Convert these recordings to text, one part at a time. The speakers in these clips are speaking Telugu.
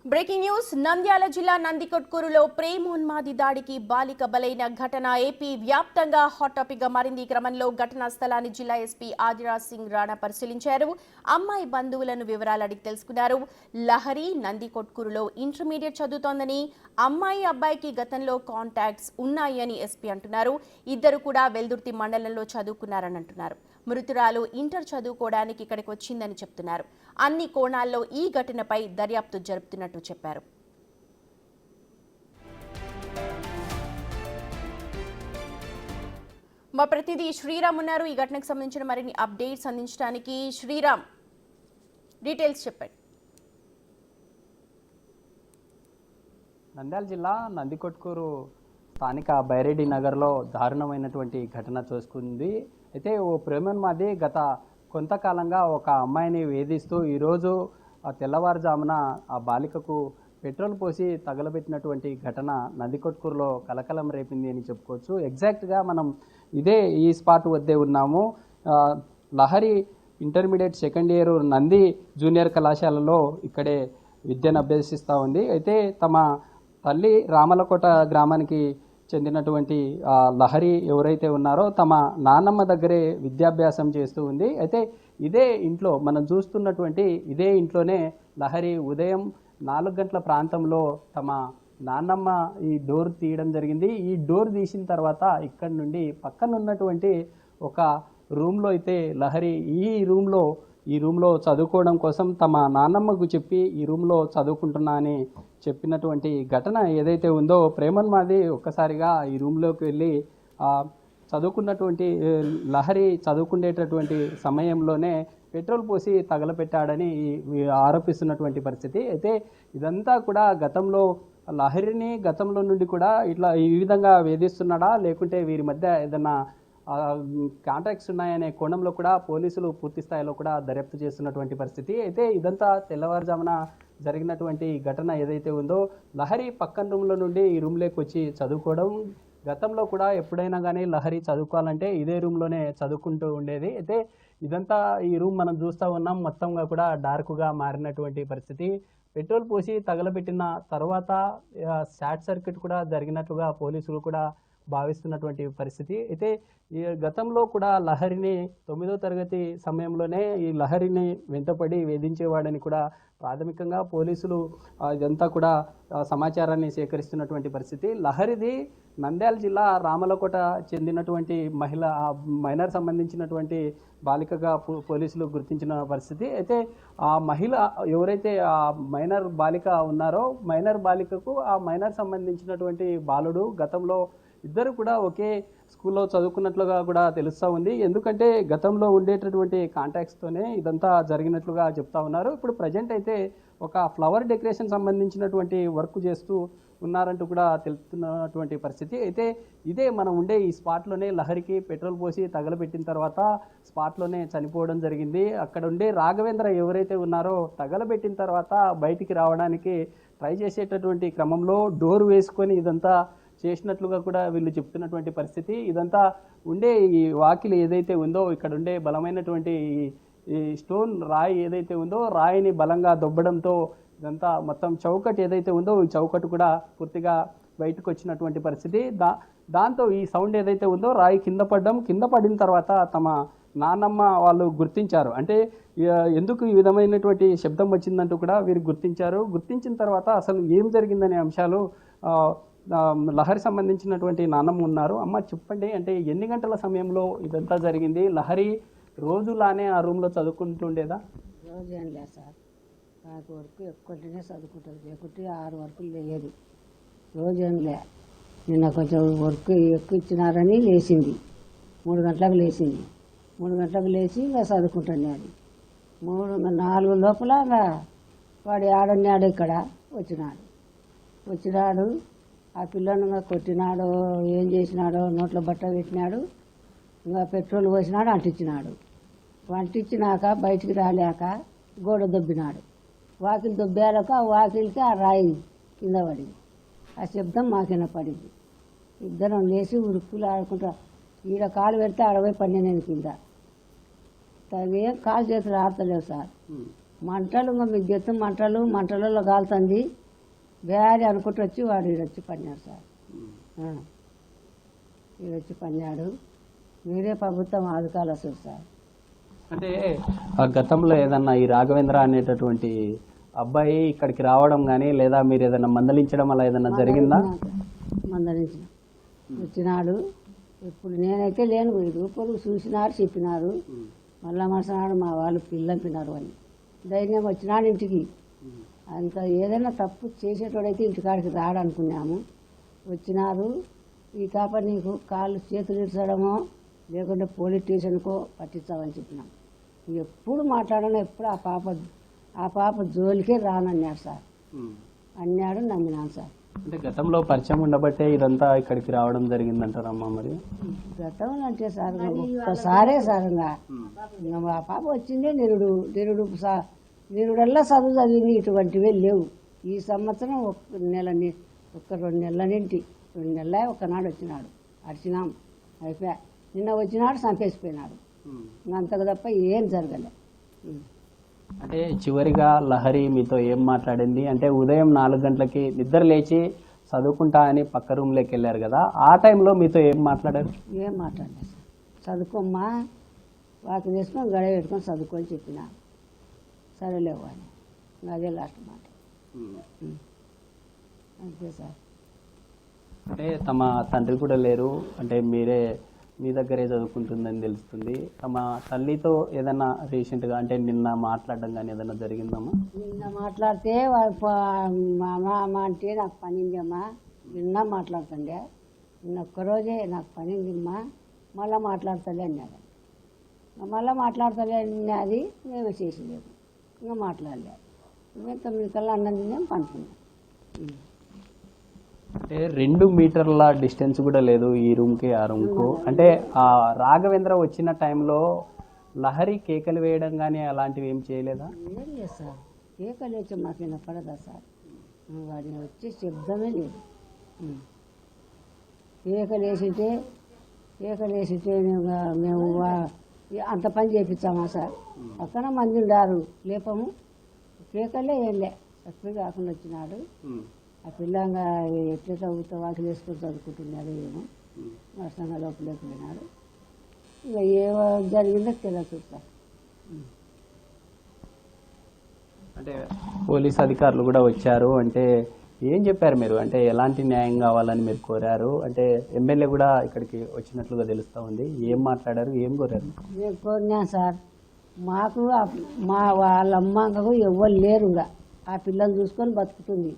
బ్రేకింగ్ న్యూస్ నంద్యాల జిల్లా నందికొట్కూరులో ప్రేమోన్మాది దాడికి బాలిక బలైన ఘటన ఏపీ వ్యాప్తంగా హాట్ టాపిక్ గా మారింది. క్రమంలో ఘటనా స్థలాన్ని జిల్లా ఎస్పీ ఆదిరాజ్ సింగ్ రాణా పరిశీలించారు. అమ్మాయి బంధువులను వివరాలు అడిగి తెలుసుకున్నారు. లహరి నందికొట్కూరులో ఇంటర్మీడియట్ చదువుతోందని, అమ్మాయి అబ్బాయికి గతంలో కాంటాక్ట్స్ ఉన్నాయి అని ఎస్పీ అంటున్నారు. ఇద్దరు కూడా వెల్దుర్తి మండలంలో చదువుకున్నారని అంటున్నారు. మృతురాలు ఇంటర్ చదువుకోవడానికి ఇక్కడికి వచ్చిందని చెప్తున్నారు. అన్ని కోణాల్లో ఈ ఘటనపై దర్యాప్తు జరుపుతున్నట్టు చెప్పారు. మా ప్రతినిధి శ్రీరామ్ ఉన్నారు. ఈ ఘటనకు సంబంధించిన మరిన్ని అప్డేట్స్ అందించడానికి. శ్రీరామ్, డీటెయిల్స్ చెప్పండి. నంద్యాల జిల్లా నందికొట్కూరు స్థానిక బైరెడ్డి నగర్లో దారుణమైనటువంటి ఘటన చూసుకుంది. అయితే ఓ ప్రేమోన్మాది గత కొంతకాలంగా ఒక అమ్మాయిని వేధిస్తూ ఈరోజు తెల్లవారుజామున ఆ బాలికకు పెట్రోల్ పోసి తగలబెట్టినటువంటి ఘటన నందికొట్కూరులో కలకలం రేపింది అని చెప్పుకోవచ్చు. ఎగ్జాక్ట్గా మనం ఈ స్పాట్ వద్దే ఉన్నాము. Lahari intermediate second year Nandi junior కళాశాలలో ఇక్కడే విద్యను అభ్యసిస్తూ ఉంది. అయితే తమ తల్లి రామలకోట గ్రామానికి చెందినటువంటి లహరి ఎవరైతే ఉన్నారో తమ నాన్నమ్మ దగ్గరే విద్యాభ్యాసం చేస్తూ ఉంది. అయితే ఇదే ఇంట్లో మనం చూస్తున్నటువంటి ఇదే ఇంట్లోనే లహరి ఉదయం 4 గంటల ప్రాంతంలో తమ నాన్నమ్మ ఈ డోర్ తీయడం జరిగింది. ఈ డోర్ తీసిన తర్వాత ఇక్కడ నుండి పక్కన ఉన్నటువంటి ఒక రూమ్లో అయితే లహరి ఈ రూమ్లో చదువుకోవడం కోసం తమ నాన్నమ్మకు చెప్పి ఈ రూమ్లో చదువుకుంటున్నా అని చెప్పినటువంటి ఘటన ఏదైతే ఉందో ప్రేమోన్మాది ఒక్కసారిగా ఈ రూమ్లోకి వెళ్ళి చదువుకున్నటువంటి లహరి చదువుకునేటటువంటి సమయంలోనే పెట్రోల్ పోసి తగలపెట్టాడని ఆరోపిస్తున్నటువంటి పరిస్థితి. అయితే ఇదంతా కూడా గతంలో లహరిని గతంలో నుండి కూడా ఇట్లా ఈ విధంగా వేధిస్తున్నాడా, లేకుంటే వీరి మధ్య ఏదన్నా కాంటాక్ట్స్ ఉన్నాయనే కోణంలో కూడా పోలీసులు పూర్తి స్థాయిలో కూడా దర్యాప్తు చేస్తున్నటువంటి పరిస్థితి. అయితే ఇదంతా తెల్లవారుజామున జరిగినటువంటి ఘటన ఏదైతే ఉందో లహరి పక్కన రూమ్లో నుండి ఈ రూమ్లోకి వచ్చి చదువుకోవడం, గతంలో కూడా ఎప్పుడైనా కానీ లహరి చదువుకోవాలంటే ఇదే రూమ్లోనే చదువుకుంటూ ఉండేది. అయితే ఇదంతా ఈ రూమ్ మనం చూస్తూ ఉన్నాం, మొత్తంగా కూడా డార్క్గా మారినటువంటి పరిస్థితి. పెట్రోల్ పోసి తగలబెట్టిన తర్వాత షార్ట్ సర్క్యూట్ కూడా జరిగినట్లుగా పోలీసులు కూడా భావిస్తున్నటువంటి పరిస్థితి. అయితే ఈ గతంలో కూడా లహరిని 9వ తరగతి సమయంలోనే ఈ లహరిని వెంటపడి వేధించేవాడని కూడా ప్రాథమికంగా పోలీసులు ఇదంతా కూడా సమాచారాన్ని సేకరిస్తున్నటువంటి పరిస్థితి. లహరిది నంద్యాల జిల్లా రామలకోట చెందినటువంటి మైనర్ సంబంధించినటువంటి బాలికగా పోలీసులు గుర్తించిన పరిస్థితి. అయితే ఆ మహిళ ఎవరైతే ఆ మైనర్ బాలిక ఉన్నారో మైనర్ బాలికకు ఆ మైనర్ సంబంధించినటువంటి బాలుడు గతంలో ఇద్దరు కూడా ఒకే స్కూల్లో చదువుకున్నట్లుగా కూడా తెలుస్తూ ఉంది. ఎందుకంటే గతంలో ఉండేటటువంటి కాంటాక్ట్స్తోనే ఇదంతా జరిగినట్లుగా చెప్తా ఉన్నారు. ఇప్పుడు ప్రజెంట్ అయితే ఒక ఫ్లవర్ డెకరేషన్ సంబంధించినటువంటి వర్క్ చేస్తూ ఉన్నారంటూ కూడా తెలుపుతున్నటువంటి పరిస్థితి. అయితే ఇదే మనం ఉండే ఈ స్పాట్లోనే లహరికి పెట్రోల్ పోసి తగలబెట్టిన తర్వాత స్పాట్లోనే చనిపోవడం జరిగింది. అక్కడ ఉండే రాఘవేంద్ర ఎవరైతే ఉన్నారో తగలబెట్టిన తర్వాత బయటికి రావడానికి ట్రై చేసేటటువంటి క్రమంలో డోర్ వేసుకొని ఇదంతా చేసినట్లుగా కూడా వీళ్ళు చెప్తున్నటువంటి పరిస్థితి. ఇదంతా ఉండే ఈ వాకిలి ఏదైతే ఉందో ఇక్కడ ఉండే బలమైనటువంటి ఈ స్టోన్ రాయి ఏదైతే ఉందో రాయిని బలంగా దొబ్బడంతో ఇదంతా మొత్తం చౌకట్ ఏదైతే ఉందో ఈ చౌకట్ కూడా పూర్తిగా బయటకు వచ్చినటువంటి పరిస్థితి. దాంతో ఈ సౌండ్ ఏదైతే ఉందో రాయి కింద పడిన తర్వాత తమ నాన్నమ్మ వాళ్ళు గుర్తించారు. అంటే ఎందుకు ఈ విధమైనటువంటి శబ్దం వచ్చిందంటూ కూడా వీరు గుర్తించారు. గుర్తించిన తర్వాత అసలు ఏం జరిగిందనే అంశాలు లహరి సంబంధించినటువంటి నాన్నమ్మ ఉన్నారు. అమ్మ చెప్పండి, అంటే ఎన్ని గంటల సమయంలో ఇదంతా జరిగింది? లహరి రోజులానే ఆ రూమ్లో చదువుకుంటుండేదా? రోజు ఏం లేదు సార్, 4 వరకు ఎక్కువనే చదువుకుంటుంది, లేకుంటే 6 వరకు లేదు. రోజు ఏం లే. నిన్న కొంచెం వర్క్ ఎక్కువ ఇచ్చినారని లేచింది, 3 గంటలకు లేచింది. 3 గంటలకు లేచి ఇంకా చదువుకుంటున్నాడు. 4 లోపల ఇంకా వాడు ఆడన్నాడు, ఇక్కడ వచ్చినాడు. ఆ పిల్లను కొట్టినాడు, ఏం చేసినాడో, నోట్లో బట్ట పెట్టినాడు, ఇంకా పెట్రోల్ పోసినాడు, అంటించినాక బయటికి రాలేక గోడ దొబ్బినాడు. వాకిలి దొబ్బేలాక వాకిలికి ఆ రాయి కింద పడింది. ఆ శబ్దం మాకిన పడింది. ఇద్దరం లేచి ఉరుక్కులు ఆడుకుంటా ఈడ కాలు పెడితే ఆడపోయి పడిన నేను కింద. ఏం కాలు చేతులు ఆడతలేవు సార్. మంటలు ఇంకా మిగ్గెత్తు మంటలలో కాలుతుంది బ్యారీ అనుకుంటూ వచ్చి వాడు ఈడొచ్చి పన్నాడు సార్. ఈడొచ్చి పన్నాడు. మీరే ప్రభుత్వం ఆదుకాలు వస్తుంది సార్. అంటే ఆ గతంలో ఏదన్నా ఈ రాఘవేంద్ర అనేటటువంటి అబ్బాయి ఇక్కడికి రావడం కానీ లేదా మీరు ఏదైనా మందలించడం అలా ఏదైనా జరిగిందా? మందలించిన వచ్చినాడు. ఇప్పుడు నేనైతే లేను, రూపలు చూసినారు చెప్పినారు. మళ్ళా మరుసనాడు మా వాళ్ళు పిల్లంపినారు అని ధైర్యం వచ్చినాడు ఇంటికి. అంత ఏదైనా తప్పు చేసేటోడైతే ఇంటికాడికి రాడనుకున్నాము. వచ్చినారు. ఈ కాప నీకు కాళ్ళు చేతులు ఇచ్చడమో లేకుంటే పోలీస్ స్టేషన్కో పట్టించామని చెప్పినాం. ఎప్పుడు మాట్లాడను, ఎప్పుడు ఆ పాప జోలికే రానన్నాడు సార్. అన్నాడు, నమ్మినాను సార్. అంటే గతంలో పరిచయం ఉండబట్టే ఇదంతా ఇక్కడికి రావడం జరిగిందంటారమ్మా? మరి గతంలో అంటే సార్ ఒక్కసారే సార్ ఇంకా ఆ పాప వచ్చిందే నిరుడల్లా చదువు చదివింది. ఇటువంటివే లేవు. ఈ సంవత్సరం ఒక్క 2 నెలల నుండి 2 నెలల ఒక్కనాడు వచ్చినాడు. అడిచినాం, అయిపోయా. నిన్న వచ్చినాడు, చంపేసిపోయినాడు. అంతకు తప్ప ఏం జరగలే. అంటే చివరిగా లహరి మీతో ఏం మాట్లాడింది? అంటే ఉదయం 4 గంటలకి నిద్ర లేచి చదువుకుంటా అని పక్క రూమ్లోకి వెళ్ళారు కదా, ఆ టైంలో మీతో ఏం మాట్లాడారు? ఏం మాట్లాడలేదు సార్. చదువుకోమ్మా, వాకి వేసుకొని గడ పెట్టుకొని చదువుకొని చెప్పిన. సరేలేవు అని అదే లాస్ట్ మాట. అంతే సార్. అంటే తమ తండ్రి కూడా లేరు, అంటే మీరే మీ దగ్గరే చదువుకుంటుందని తెలుస్తుంది. తమ తల్లితో ఏదైనా రీసెంట్గా అంటే నిన్న మాట్లాడడం కానీ ఏదైనా జరిగిందమ్మా? నిన్న మాట్లాడితే మా అమ్మ అంటే నాకు పనిందమ్మా. నిన్న మాట్లాడుతుండే. నిన్న ఒక్కరోజే నాకు పనిందమ్మా, మళ్ళీ మాట్లాడతలే అన్నాడు. మళ్ళీ మాట్లాడతలే అన్నది మేమే చేసలేదు. ఇంకా మాట్లాడలేదు. మేము 9 కల్లా అన్నం తిన్నాం, పండుకున్నాం. అంటే 2 మీటర్ల డిస్టెన్స్ కూడా లేదు ఈ రూమ్కి ఆ రూమ్కు. అంటే ఆ రాఘవేంద్ర వచ్చిన టైంలో లహరి కేకలు వేయడం కానీ అలాంటివి ఏం చేయలేదా? ఏం లేదు సార్. కేకలు వేస్తే మాకు వినపడదా సార్? వాడిని వచ్చే శబ్దమే లేదు. కేకలు వేసింటే మేము అంత పని చేయించామా సార్? పక్కన మంది ఉండారు, లేపము. కేకలే వెళ్ళే చక్కగా కాకుండా వచ్చినాడు. ఆ పిల్లంగా ఎట్లా చదువుతా వాటికి వేసుకొని చదువుకుంటున్నాడు ఏమో. వర్షంగా లోపలికి పోయినాడు. ఇంకా ఏమో జరిగిందో తెలియదు సార్. అంటే పోలీస్ అధికారులు కూడా వచ్చారు. అంటే ఏం చెప్పారు మీరు? అంటే ఎలాంటి న్యాయం కావాలని మీరు కోరారు? అంటే ఎమ్మెల్యే కూడా ఇక్కడికి వచ్చినట్లుగా తెలుస్తూ ఉంది. ఏం మాట్లాడారు, ఏం కోరారు? నేను కోరినా సార్, మాకు మా వాళ్ళ అమ్మకు ఎవ్వరు లేరు. ఇంకా ఆ పిల్లని చూసుకొని బతుకుతుంది.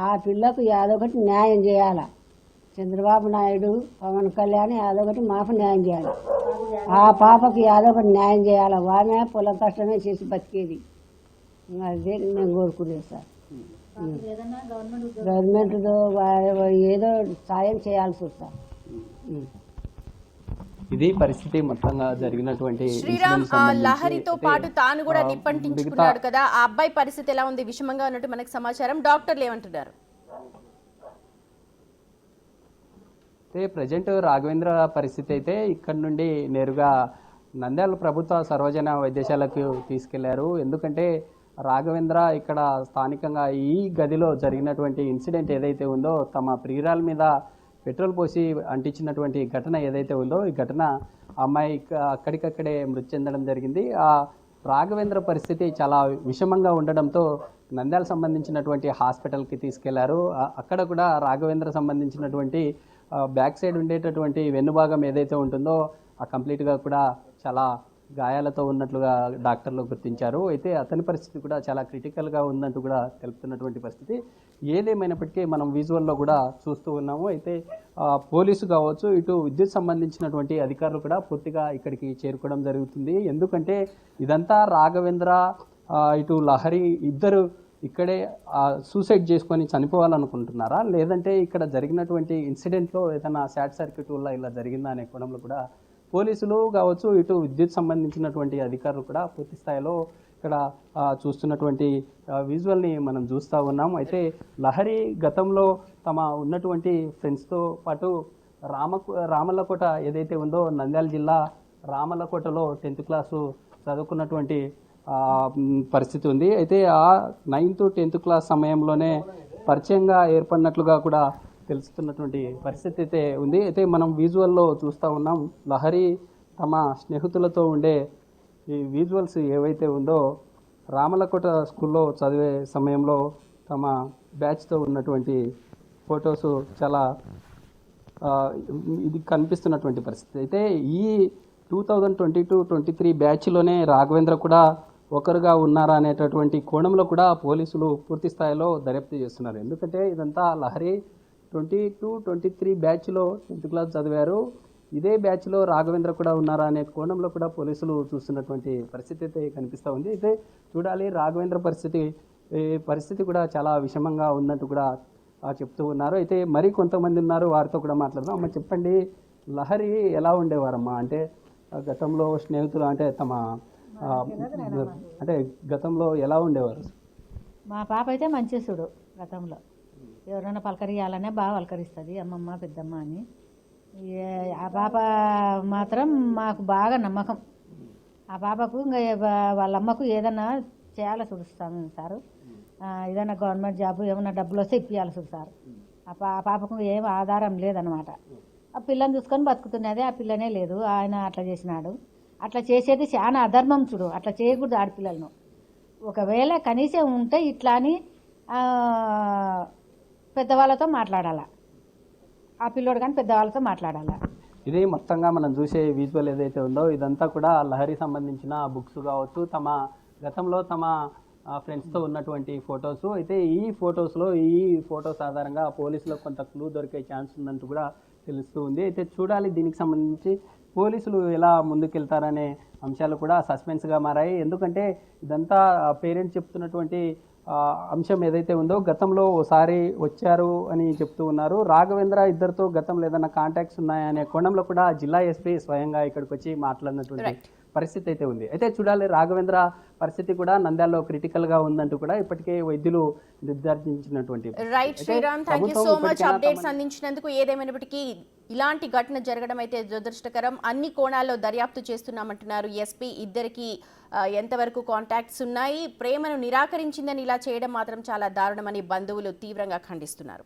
ఆ పిల్లకు ఏదొకటి న్యాయం చేయాలి. చంద్రబాబు నాయుడు, పవన్ కళ్యాణ్ ఏదొకటి మాకు న్యాయం చేయాలి. ఆ పాపకి ఏదొకటి న్యాయం చేయాలి. వామే పొలం కష్టమే చేసి బతికేది. అదే నేను కోరుకునేది సార్. గవర్నమెంట్ ఏదో సాయం చేయాల్సి వస్తుంది. ఇది పరిస్థితి మొత్తంగా జరిగినటువంటి శ్రీరామ్ లహరితో పాటు తాను కూడా నిప్పంటించుకున్నాడు కదా, ఆ అబ్బాయి పరిస్థితి ఎలా ఉంది? విషమంగా ఉన్నట్టు మనకు సమాచారం. డాక్టర్లు ఏమంటున్నారు? ప్రజెంట్ రాఘవేంద్ర పరిస్థితి అయితే ఇక్కడ నుండి నేరుగా నంద్యాల ప్రభుత్వ సర్వజన వైద్యశాలకు తీసుకెళ్లారు. ఎందుకంటే రాఘవేంద్ర ఇక్కడ స్థానికంగా ఈ గదిలో జరిగినటువంటి ఇన్సిడెంట్ ఏదైతే ఉందో, తమ ప్రియురాల మీద పెట్రోల్ పోసి అంటించినటువంటి ఘటన ఏదైతే ఉందో, ఈ ఘటన అమ్మాయి అక్కడికక్కడే మృతి చెందడం జరిగింది. ఆ రాఘవేంద్ర పరిస్థితి చాలా విషమంగా ఉండడంతో నంద్యాల సంబంధించినటువంటి హాస్పిటల్కి తీసుకెళ్లారు. అక్కడ కూడా రాఘవేంద్ర సంబంధించినటువంటి బ్యాక్ సైడ్ ఉండేటటువంటి వెన్నుభాగం ఏదైతే ఉంటుందో ఆ కంప్లీట్గా కూడా చాలా గాయాలతో ఉన్నట్లుగా డాక్టర్లు గుర్తించారు. అయితే అతని పరిస్థితి కూడా చాలా క్రిటికల్గా ఉందంటూ కూడా తెలుపుతున్నటువంటి పరిస్థితి. ఏదేమైనప్పటికీ మనం విజువల్లో కూడా చూస్తూ ఉన్నాము. అయితే పోలీసు కావచ్చు, ఇటు విద్యుత్ సంబంధించినటువంటి అధికారులు కూడా పూర్తిగా ఇక్కడికి చేరుకోవడం జరుగుతుంది. ఎందుకంటే ఇదంతా రాఘవేంద్ర ఇటు లహరి ఇద్దరు ఇక్కడే సూసైడ్ చేసుకొని చనిపోవాలనుకుంటున్నారా, లేదంటే ఇక్కడ జరిగినటువంటి ఇన్సిడెంట్లో ఏదైనా షార్ట్ సర్క్యూట్ వల్ల ఇలా జరిగిందా అనే కోణంలో కూడా పోలీసులు కావచ్చు, ఇటు విద్యుత్ సంబంధించినటువంటి అధికారులు కూడా పూర్తి స్థాయిలో ఇక్కడ చూస్తున్నటువంటి విజువల్ని మనం చూస్తూ ఉన్నాం. అయితే లహరి గతంలో తమ ఉన్నటువంటి ఫ్రెండ్స్తో పాటు రామల్లకోట ఏదైతే ఉందో, నంద్యాల జిల్లా రామల్లకోటలో 10th క్లాసు చదువుకున్నటువంటి పరిస్థితి ఉంది. అయితే ఆ 9th 10th క్లాస్ సమయంలోనే పరిచయంగా ఏర్పడినట్లుగా కూడా తెలుస్తున్నటువంటి పరిస్థితి అయితే ఉంది. అయితే మనం విజువల్లో చూస్తూ ఉన్నాం, లహరి తమ స్నేహితులతో ఉండే ఈ విజువల్స్ ఏవైతే ఉందో రామలకోట స్కూల్లో చదివే సమయంలో తమ బ్యాచ్తో ఉన్నటువంటి ఫొటోస్ చాలా ఇది కనిపిస్తున్నటువంటి పరిస్థితి. అయితే ఈ 2022-23 బ్యాచ్లోనే రాఘవేంద్ర కూడా ఒకరుగా ఉన్నారా అనేటటువంటి కోణంలో కూడా పోలీసులు పూర్తి స్థాయిలో దర్యాప్తు చేస్తున్నారు. ఎందుకంటే ఇదంతా లహరి 22-23 బ్యాచ్లో 10th క్లాస్ చదివారు, ఇదే బ్యాచ్లో రాఘవేంద్ర కూడా ఉన్నారా అనే కోణంలో కూడా పోలీసులు చూస్తున్నటువంటి పరిస్థితి అయితే కనిపిస్తూ ఉంది. అయితే చూడాలి, రాఘవేంద్ర పరిస్థితి కూడా చాలా విషమంగా ఉన్నట్టు కూడా చెప్తూ ఉన్నారు. అయితే మరి కొంతమంది ఉన్నారు, వారితో కూడా మాట్లాడదాం. అమ్మ చెప్పండి, లహరి ఎలా ఉండేవారమ్మా? అంటే గతంలో స్నేహితులు అంటే తమ అంటే గతంలో ఎలా ఉండేవారు? మా పాప అయితే మంచిసుడు. గతంలో ఎవరైనా పలకరియాలనే బాగా పలకరిస్తుంది, అమ్మమ్మ పెద్దమ్మ అని. ఆ పాప మాత్రం మాకు బాగా నమ్మకం. ఆ పాపకు ఇంకా వాళ్ళ అమ్మకు ఏదైనా చేయాలో చూస్తాము సారు. ఏదైనా గవర్నమెంట్ జాబ్ ఏమైనా డబ్బులు వస్తే ఇప్పియాలి చూడు సార్. ఆ పాపకు ఏం ఆధారం లేదనమాట. ఆ పిల్లని చూసుకొని బతుకుతున్నదే, ఆ పిల్లనే లేదు. ఆయన అట్లా చేసినాడు. అట్లా చేసేది చాలా అధర్మం చూడు. అట్లా చేయకూడదు ఆడపిల్లలను. ఒకవేళ కనీసం ఉంటే ఇట్లా అని పెద్దవాళ్ళతో మాట్లాడాలా, ఆ పిల్లోడు కానీ పెద్దవాళ్ళతో మాట్లాడాలా. ఇది మొత్తంగా మనం చూసే విజువల్ ఏదైతే ఉందో ఇదంతా కూడా లహరి సంబంధించిన బుక్స్ కావచ్చు, తమ గతంలో తమ ఫ్రెండ్స్తో ఉన్నటువంటి ఫొటోస్. అయితే ఈ ఫొటోస్ ఆధారంగా పోలీసులకు కొంత క్లూ దొరికే ఛాన్స్ ఉందంటూ కూడా తెలుస్తూ ఉంది. అయితే చూడాలి, దీనికి సంబంధించి పోలీసులు ఎలా ముందుకెళ్తారనే అంశాలు కూడా సస్పెన్స్గా మారాయి. ఎందుకంటే ఇదంతా పేరెంట్స్ చెప్తున్నటువంటి అంశం ఏదైతే ఉందో గతంలో ఓసారి వచ్చారు అని చెప్తూ ఉన్నారు. రాఘవేంద్ర ఇద్దరితో గతంలో ఏదైనా కాంటాక్ట్స్ ఉన్నాయనే కోణంలో కూడా జిల్లా ఎస్పీ స్వయంగా ఇక్కడికి వచ్చి మాట్లాడినటువంటి పరిస్థితి అయితే ఉంది. అయితే చూడాలి, రాఘవేంద్ర పరిస్థితి కూడా నంద్యాలలో క్రిటికల్గా ఉందంటూ కూడా ఇప్పటికే వైద్యులు నిర్ధారించినటువంటి. Right Sriram, thank you so much updates అందించినందుకు. ఏదేమైనప్పటికీ ఇలాంటి ఘటన జరగడం అయితే దురదృష్టకరం. అన్ని కోణాల్లో దర్యాప్తు చేస్తున్నామంటున్నారు ఎస్పీ. ఇద్దరికి ఎంతవరకు కాంటాక్ట్స్ ఉన్నాయి, ప్రేమను నిరాకరించిందని ఇలా చేయడం మాత్రం చాలా దారుణమని బంధువులు తీవ్రంగా ఖండిస్తున్నారు.